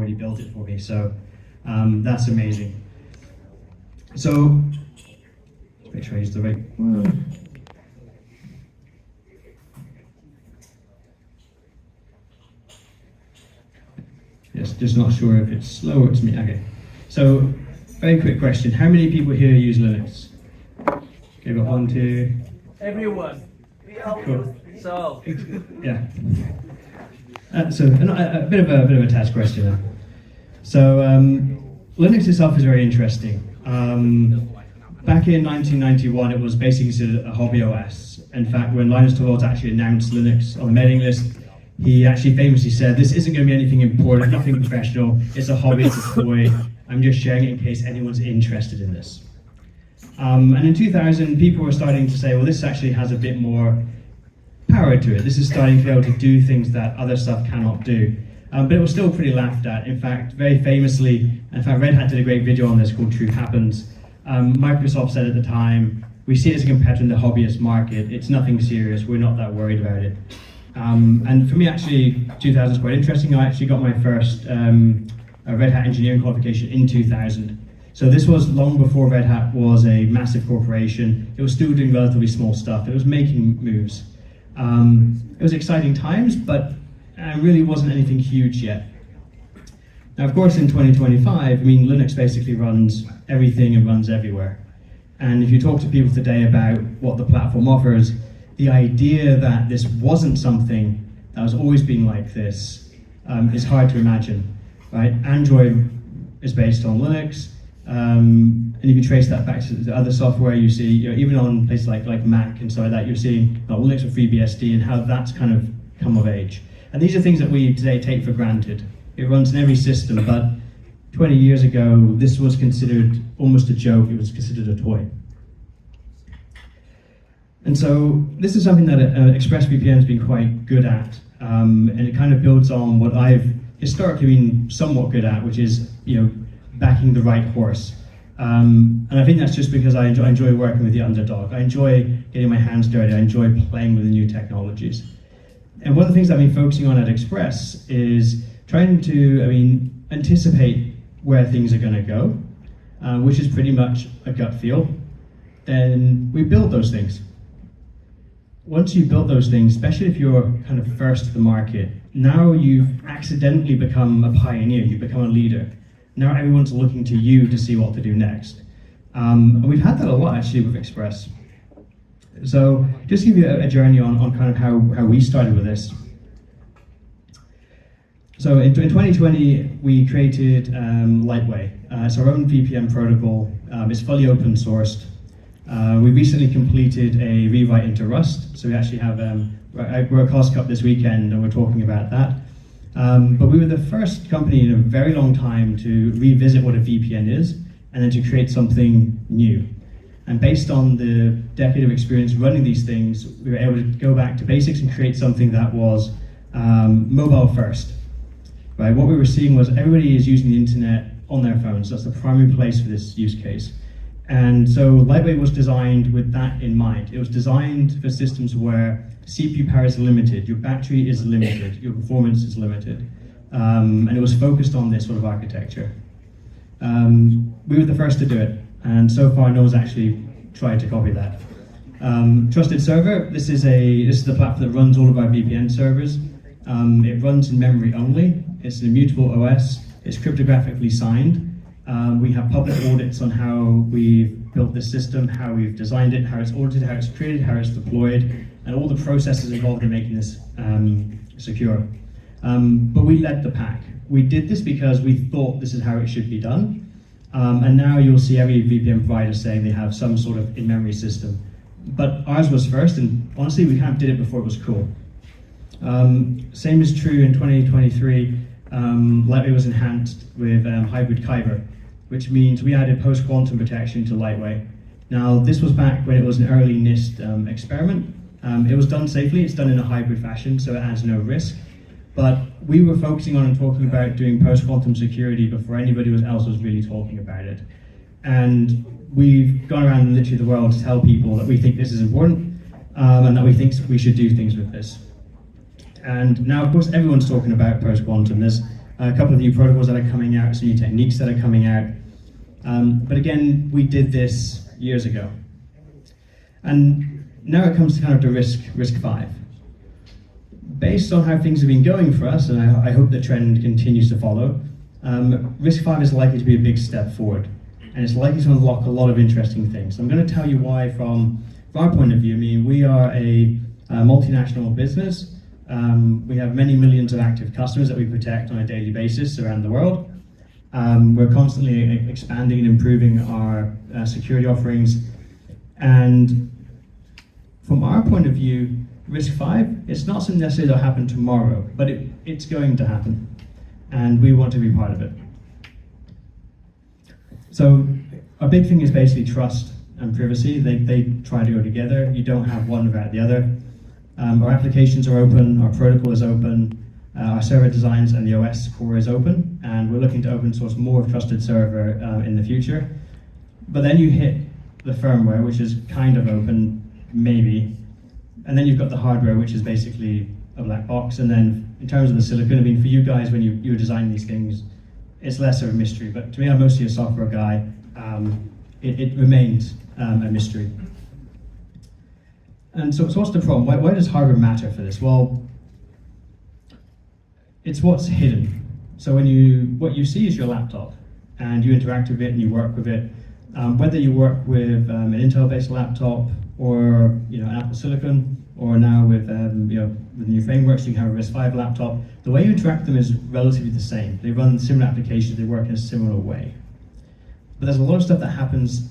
already built it for me. So that's amazing. So make sure I use the right one. Yes, just not sure if it's slow or it's me. Okay. So very quick question. How many people here use Linux? Okay, got 1, 2. Everyone. We all Cool. use. So. Yeah. So a bit of a test question then. So Linux itself is very interesting. Back in 1991, it was basically considered a hobby OS. In fact, when Linus Torvalds actually announced Linux on the mailing list, he actually famously said, "This isn't going to be anything important, nothing professional. It's a hobby, it's a toy. I'm just sharing it in case anyone's interested in this." And in 2000, people were starting to say, well, this actually has a bit more power to it. This is starting to be able to do things that other stuff cannot do. But it was still pretty laughed at. In fact, very famously, Red Hat did a great video on this called Truth Happens. Microsoft said at the time, we see it as a competitor in the hobbyist market. It's nothing serious. We're not that worried about it. And for me, actually, 2000 is quite interesting. I actually got my first Red Hat engineering qualification in 2000. So this was long before Red Hat was a massive corporation. It was still doing relatively small stuff. It was making moves. It was exciting times, but it really wasn't anything huge yet. Now, of course, in 2025, I mean, Linux basically runs everything and runs everywhere. And if you talk to people today about what the platform offers, the idea that this wasn't something that was always being like this is hard to imagine, right? Android is based on Linux, and if you trace that back to the other software, you see, even on places like Mac and so like that, you're seeing Linux with FreeBSD and how that's kind of come of age. And these are things that we today take for granted. It runs in every system, but 20 years ago, this was considered almost a joke. It was considered a toy. And so this is something that ExpressVPN has been quite good at, and it kind of builds on what I've historically been somewhat good at, which is backing the right horse. And I think that's just because I enjoy working with the underdog. I enjoy getting my hands dirty. I enjoy playing with the new technologies. And one of the things I've been focusing on at Express is trying to, anticipate where things are going to go, which is pretty much a gut feel. Then we build those things. Once you've built those things, especially if you're kind of first to the market, now you've accidentally become a pioneer, you've become a leader. Now everyone's looking to you to see what to do next. And we've had that a lot actually with Express. So just to give you a journey on kind of how we started with this. So in 2020, we created Lightway. It's our own VPN protocol. It's fully open sourced. We recently completed a rewrite into Rust. So we actually have, we're at Cost Cup this weekend and we're talking about that. But we were the first company in a very long time to revisit what a VPN is and then to create something new. And based on the decade of experience running these things, we were able to go back to basics and create something that was mobile first. Right? What we were seeing was everybody is using the internet on their phones. That's the primary place for this use case. And so Lightway was designed with that in mind. It was designed for systems where CPU power is limited, your battery is limited, your performance is limited. And it was focused on this sort of architecture. We were the first to do it, and so far no one's actually tried to copy that. TrustedServer, this is the platform that runs all of our VPN servers. It runs in memory only. It's an immutable OS. It's cryptographically signed. We have public audits on how we've built this system, how we've designed it, how it's audited, how it's created, how it's deployed, and all the processes involved in making this secure. But we led the pack. We did this because we thought this is how it should be done. And now you'll see every VPN provider saying they have some sort of in-memory system. But ours was first, and honestly, we kind of did it before it was cool. Same is true in 2023. Lightway was enhanced with hybrid Kyber, which means we added post-quantum protection to Lightway. Now, this was back when it was an early NIST experiment. It was done safely, it's done in a hybrid fashion, so it adds no risk. But we were focusing on and talking about doing post-quantum security before anybody else was really talking about it. And we've gone around literally the world to tell people that we think this is important, and that we think we should do things with this. And now, of course, everyone's talking about post-quantum. There's a couple of new protocols that are coming out, some new techniques that are coming out. But again, we did this years ago. And now it comes to kind of the RISC-V. Based on how things have been going for us, and I hope the trend continues to follow, RISC-V is likely to be a big step forward. And it's likely to unlock a lot of interesting things. I'm going to tell you why from our point of view. I mean, we are a multinational business. We have many millions of active customers that we protect on a daily basis around the world. We're constantly expanding and improving our security offerings. And from our point of view, RISC-V, it's not something necessarily that'll happen tomorrow, but it's going to happen. And we want to be part of it. So a big thing is basically trust and privacy. They try to go together. You don't have one without the other. Our applications are open, our protocol is open, our server designs and the OS core is open, and we're looking to open source more of TrustedServer in the future. But then you hit the firmware, which is kind of open, maybe, and then you've got the hardware, which is basically a black box. And then in terms of the silicon, I mean, for you guys, when you're designing these things, it's less of a mystery. But to me, I'm mostly a software guy. It remains a mystery. And so what's the problem? Why does hardware matter for this? Well, it's what's hidden. So what you see is your laptop, and you interact with it and you work with it. Whether you work with an Intel-based laptop or an Apple Silicon, or now with with new frameworks, you can have a RISC-V laptop. The way you interact with them is relatively the same. They run similar applications. They work in a similar way. But there's a lot of stuff that happens,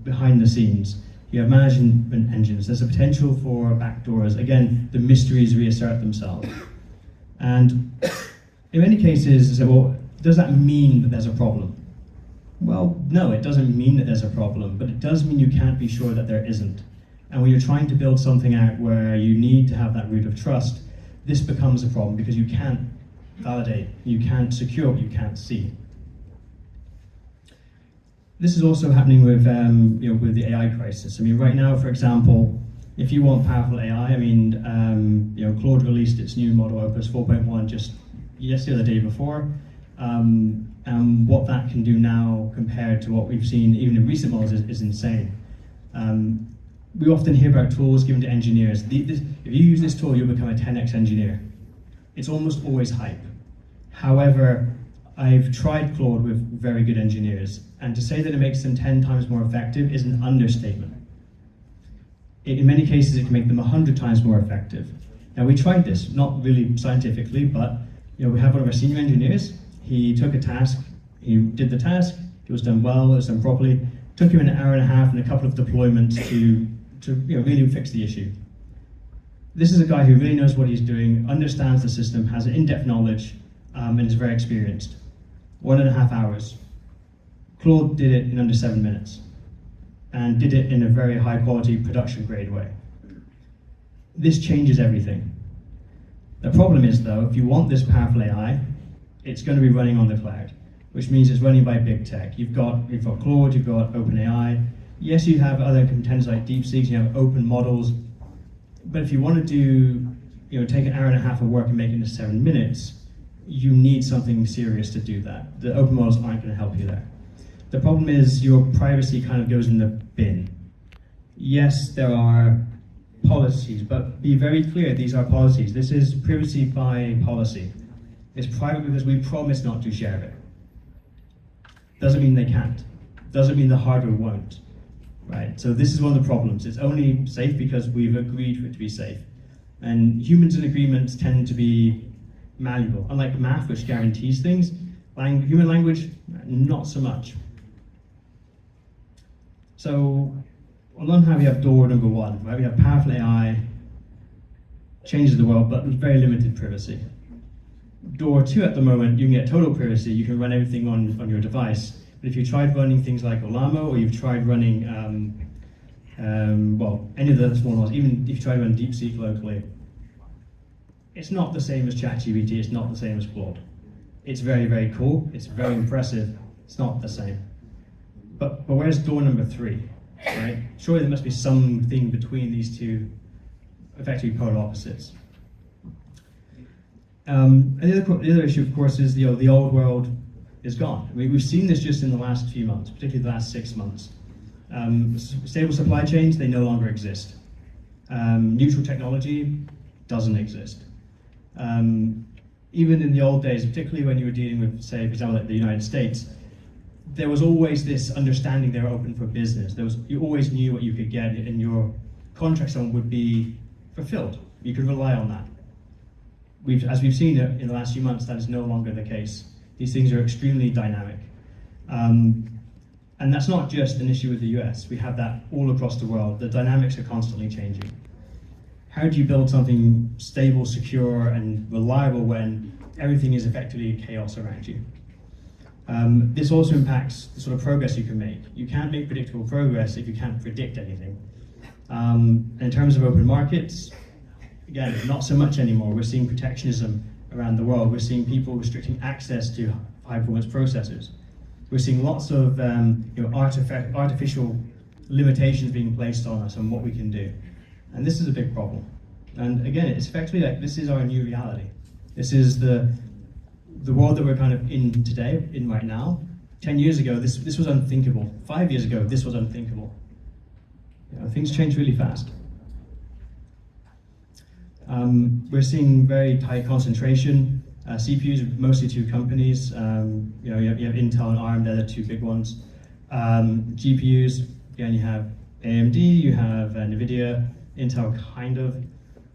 behind the scenes. You have management engines. There's a potential for backdoors. Again, the mysteries reassert themselves. And in many cases, you say, well, does that mean that there's a problem? Well, no, it doesn't mean that there's a problem, but it does mean you can't be sure that there isn't. And when you're trying to build something out where you need to have that root of trust, this becomes a problem because you can't validate, you can't secure what you can't see. This is also happening with with the AI crisis. I mean, right now, for example, if you want powerful AI, I mean, Claude released its new model, Opus 4.1, just yesterday or the day before. And what that can do now compared to what we've seen even in recent models is insane. We often hear about tools given to engineers. If you use this tool, you'll become a 10x engineer. It's almost always hype. However, I've tried Claude with very good engineers, and to say that it makes them 10 times more effective is an understatement. In many cases, it can make them 100 times more effective. Now, we tried this, not really scientifically, but we have one of our senior engineers. He took a task, he did the task, it was done well, it was done properly. It took him an hour and a half and a couple of deployments to really fix the issue. This is a guy who really knows what he's doing, understands the system, has an in-depth knowledge, and is very experienced. 1.5 hours. Claude did it in under 7 minutes, and did it in a very high quality production grade way. This changes everything. The problem is though, if you want this powerful AI, it's going to be running on the cloud, which means it's running by big tech. You've got Claude, you've got OpenAI. Yes, you have other contenders like DeepSeek, you have open models, but if you want to do, take an hour and a half of work and make it into 7 minutes, you need something serious to do that. The open models aren't going to help you there. The problem is your privacy kind of goes in the bin. Yes, there are policies, but be very clear, these are policies. This is privacy by policy. It's private because we promise not to share it. Doesn't mean they can't. Doesn't mean the hardware won't. Right? So this is one of the problems. It's only safe because we've agreed for it to be safe. And humans and agreements tend to be malleable. Unlike math, which guarantees things, human language, not so much. So on one hand, we have door number one, right? We have powerful AI, changes the world, but with very limited privacy. Door two at the moment, you can get total privacy, you can run everything on your device. But if you tried running things like Olamo, or you've tried running, any of the small ones, even if you try to run DeepSeek locally, it's not the same as ChatGPT, it's not the same as Claude. It's very, very cool, it's very impressive, it's not the same. But where's door number three, right? Surely there must be something between these two effectively polar opposites. And the other issue, of course, is the old world is gone. I mean, we've seen this just in the last few months, particularly the last 6 months. Stable supply chains, they no longer exist. Neutral technology doesn't exist. Even in the old days, particularly when you were dealing with, say, for example, like the United States, there was always this understanding they were open for business. You always knew what you could get, and your contracts on would be fulfilled. You could rely on that. As we've seen in the last few months, that is no longer the case. These things are extremely dynamic. And that's not just an issue with the US. We have that all across the world. The dynamics are constantly changing. How do you build something stable, secure, and reliable when everything is effectively chaos around you? This also impacts the sort of progress you can make. You can't make predictable progress if you can't predict anything. In terms of open markets, again, not so much anymore. We're seeing protectionism around the world. We're seeing people restricting access to high-performance processors. We're seeing lots of artificial limitations being placed on us on what we can do. And this is a big problem. And again, it's effectively like this is our new reality. This is the world that we're kind of in today, in right now. 10 years ago, this was unthinkable. 5 years ago, this was unthinkable. Things change really fast. We're seeing very tight concentration. CPUs are mostly two companies. You have Intel and ARM, they're the two big ones. GPUs, again, you have AMD, you have NVIDIA, Intel kind of.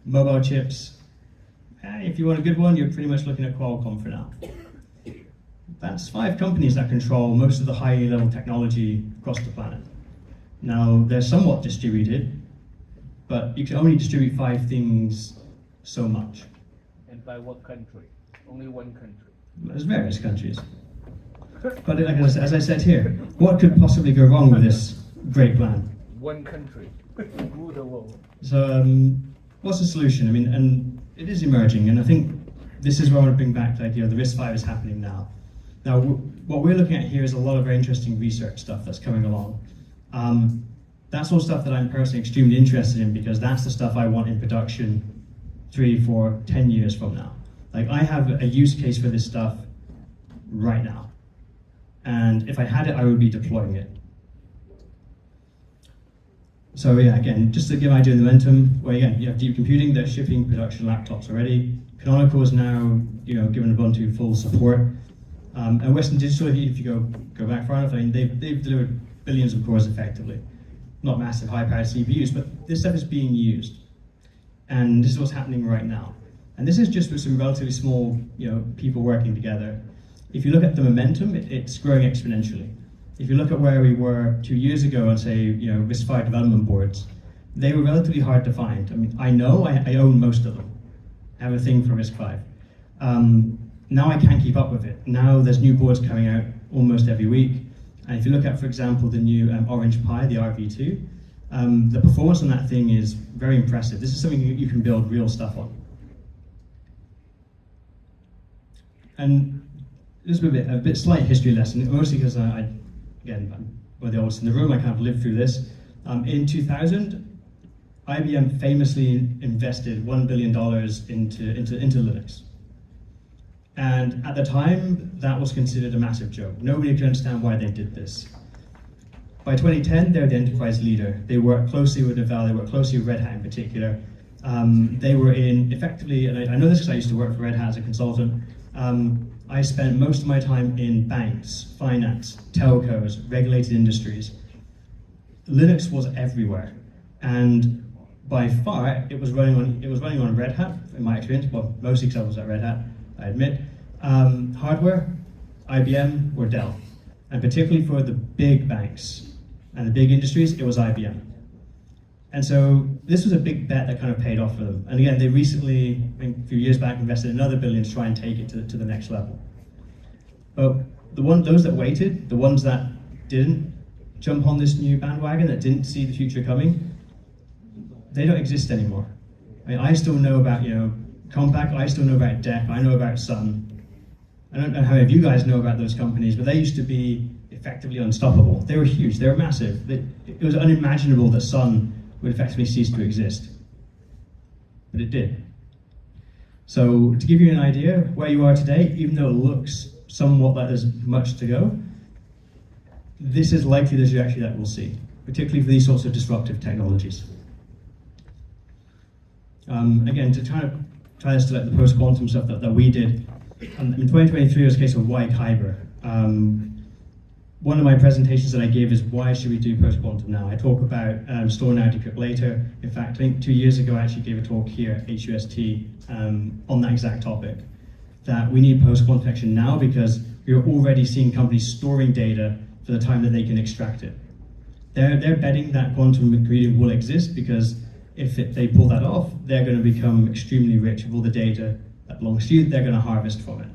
Mobile chips, if you want a good one, you're pretty much looking at Qualcomm for now. That's 5 companies that control most of the high-level technology across the planet. Now, they're somewhat distributed, but you can only distribute 5 things so much. And by what country? Only one country. There's various countries. But as I said here, what could possibly go wrong with this great plan? One country. Rule the world. So, what's the solution? I mean, and it is emerging, and I think this is where I want to bring back the idea the RISC-V is happening now. Now, what we're looking at here is a lot of very interesting research stuff that's coming along. That's all stuff that I'm personally extremely interested in because that's the stuff I want in production 3, 4, 10 years from now. Like, I have a use case for this stuff right now. And if I had it, I would be deploying it. So yeah, again, just to give an idea of the momentum, well, again, you have deep computing, they're shipping production laptops already. Canonical is now, given Ubuntu full support. And Western Digital, if you go back far enough, I mean, they've delivered billions of cores effectively. Not massive high-powered CPUs, but this stuff is being used. And this is what's happening right now. And this is just with some relatively small, people working together. If you look at the momentum, it's growing exponentially. If you look at where we were 2 years ago on, say, RISC-V development boards, they were relatively hard to find. I mean, I own most of them. I have a thing for RISC-V. Now I can't keep up with it. Now there's new boards coming out almost every week. And if you look at, for example, the new Orange Pi, the RV2, the performance on that thing is very impressive. This is something you can build real stuff on. And just a bit slight history lesson, mostly because again, I'm one of the oldest in the room, I kind of lived through this. In 2000, IBM famously invested $1 billion into Linux. And at the time, that was considered a massive joke. Nobody could understand why they did this. By 2010, they're the enterprise leader. They work closely with Novell, they work closely with Red Hat in particular. They were effectively, and I know this because I used to work for Red Hat as a consultant, I spent most of my time in banks, finance, telcos, regulated industries. Linux was everywhere, and by far it was running on Red Hat in my experience. Well, mostly because I was at Red Hat, I admit. Hardware, IBM or Dell, and particularly for the big banks and the big industries, it was IBM. And so this was a big bet that kind of paid off for them. And again, they recently, a few years back, invested another $1 billion to try and take it to the next level. But those that waited, the ones that didn't jump on this new bandwagon, that didn't see the future coming, they don't exist anymore. I mean, I still know about, Compaq, I still know about DEC, I know about Sun. I don't know how many of you guys know about those companies, but they used to be effectively unstoppable. They were huge, they were massive. It was unimaginable that Sun would effectively cease to exist. But it did. So to give you an idea where you are today, even though it looks somewhat like there's much to go, this is likely the trajectory that we'll see, particularly for these sorts of disruptive technologies. Again, to tie this to like the post-quantum stuff that we did, in 2023 was a case of why Kyber. One of my presentations that I gave is why should we do post-quantum now? I talk about store now, decrypt later. In fact, I think 2 years ago I actually gave a talk here at HUST on that exact topic, that we need post-quantum protection now because we're already seeing companies storing data for the time that they can extract it. They're betting that quantum computing will exist because if they pull that off, they're going to become extremely rich with all the data that belongs to you, they're going to harvest from it.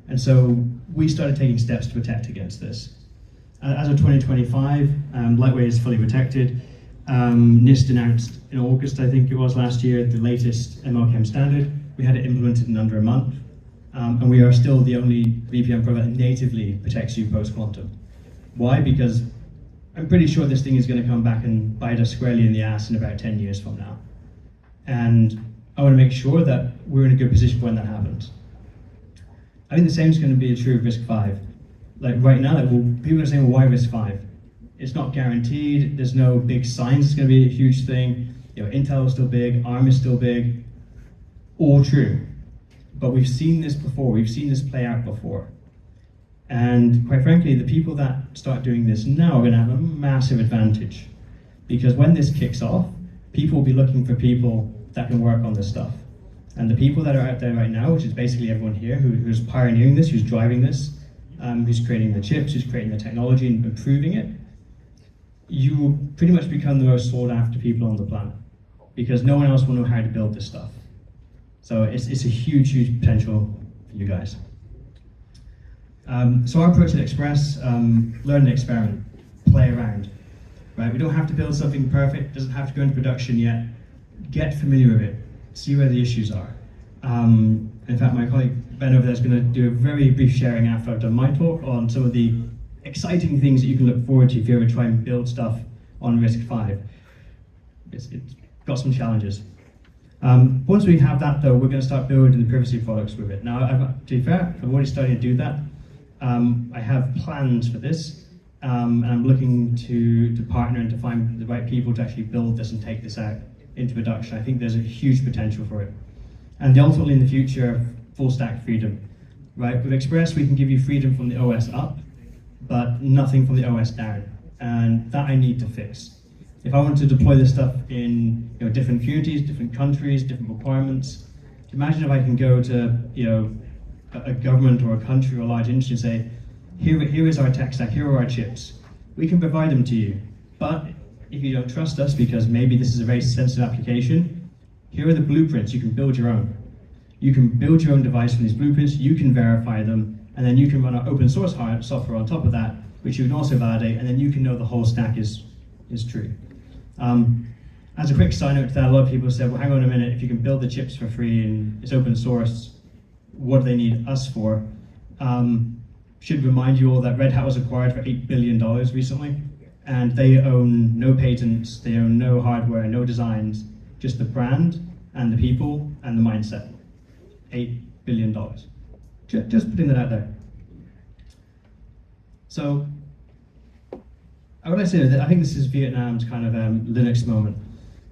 And so we started taking steps to protect against this. As of 2025, Lightway is fully protected. NIST announced in August, I think it was last year, the latest MLChem standard. We had it implemented in under a month. And we are still the only VPN provider that natively protects you post-quantum. Why? Because I'm pretty sure this thing is going to come back and bite us squarely in the ass in about 10 years from now. And I want to make sure that we're in a good position when that happens. I think the same is going to be true of RISC-V. Like right now, people are saying, well, why RISC-V? It's not guaranteed, there's no big signs it's going to be a huge thing. You know, Intel is still big, ARM is still big, all true. But we've seen this before, we've seen this play out before. And quite frankly, the people that start doing this now are going to have a massive advantage. Because when this kicks off, people will be looking for people that can work on this stuff. And the people that are out there right now, which is basically everyone here who's pioneering this, who's driving this, who's creating the chips, who's creating the technology and improving it, you will pretty much become the most sought after people on the planet. Because no one else will know how to build this stuff. So it's a huge, huge potential for you guys. So our approach at Express, learn and experiment, play around. Right? We don't have to build something perfect, doesn't have to go into production yet. Get familiar with it, see where the issues are. In fact, my colleague Ben over there is going to do a very brief sharing after I've done my talk on some of the exciting things that you can look forward to if you ever try and build stuff on RISC-V. It's got some challenges. Once we have that though, we're going to start building the privacy products with it. Now, to be fair, I've already started to do that. I have plans for this, and I'm looking to partner and to find the right people to actually build this and take this out into production. I think there's a huge potential for it. And ultimately in the future, full stack freedom. Right? With Express, we can give you freedom from the OS up, but nothing from the OS down. And that I need to fix. If I want to deploy this stuff in different communities, different countries, different requirements, imagine if I can go to a government or a country or a large industry and say, here is our tech stack, here are our chips. We can provide them to you, but if you don't trust us because maybe this is a very sensitive application, here are the blueprints, you can build your own. You can build your own device from these blueprints, you can verify them, and then you can run our open source software on top of that, which you can also validate, and then you can know the whole stack is true. As a quick side note to that, a lot of people said, well, hang on a minute, if you can build the chips for free and it's open source, what do they need us for? Should remind you all that Red Hat was acquired for $8 billion recently, and they own no patents, they own no hardware, no designs, just the brand and the people and the mindset. $8 billion. Just putting that out there. So, what I say is that I think this is Vietnam's kind of Linux moment.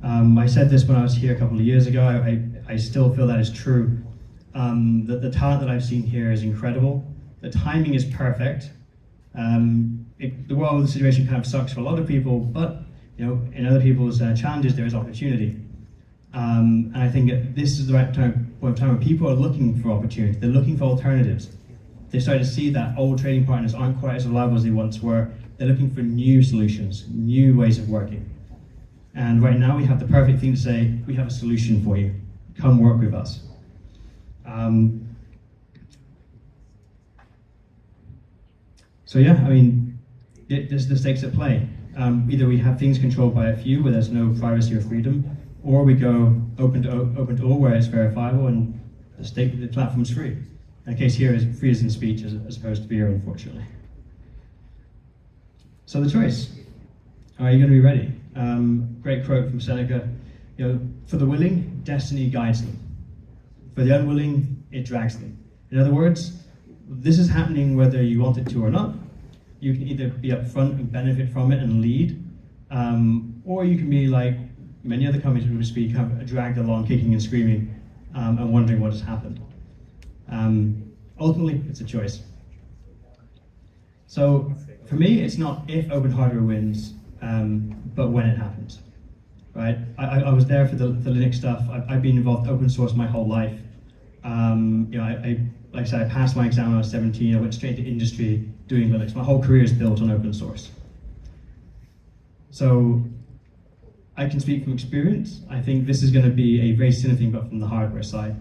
I said this when I was here a couple of years ago. I still feel that is true. That the talent that I've seen here is incredible. The timing is perfect. The world situation kind of sucks for a lot of people, but in other people's challenges there is opportunity. And I think this is the right time when people are looking for opportunity. They're looking for alternatives. They started to see that old trading partners aren't quite as reliable as they once were. They're looking for new solutions, new ways of working. And right now we have the perfect thing to say, we have a solution for you. Come work with us. So yeah, I mean, there's the stakes at play. Either we have things controlled by a few where there's no privacy or freedom, or we go open to all where it's verifiable and the platform's free. In the case here is free as in speech as opposed to beer, unfortunately. So the choice, are you going to be ready? Great quote from Seneca, for the willing, destiny guides them. For the unwilling, it drags them. In other words, this is happening whether you want it to or not. You can either be upfront and benefit from it and lead, or you can be like many other companies we speak, kind of dragged along, kicking and screaming, and wondering what has happened. Ultimately, it's a choice. So for me, it's not if open hardware wins, but when it happens. Right? I was there for the Linux stuff. I've been involved in open source my whole life. Like I said, I passed my exam when I was 17. I went straight to industry doing Linux. My whole career is built on open source. So I can speak from experience. I think this is going to be a very similar thing, but from the hardware side.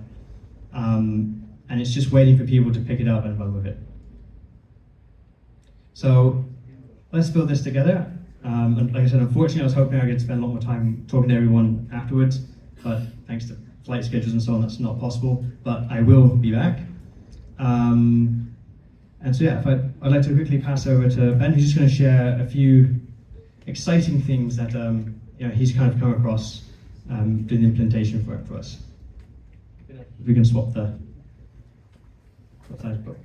And it's just waiting for people to pick it up and run with it. So let's build this together. And like I said, unfortunately, I was hoping I could spend a lot more time talking to everyone afterwards, but thanks to flight schedules and so on, that's not possible. But I will be back. And so yeah, I'd like to quickly pass over to Ben, who's just going to share a few exciting things that he's kind of come across doing the implementation for us. If we can swap the slides book.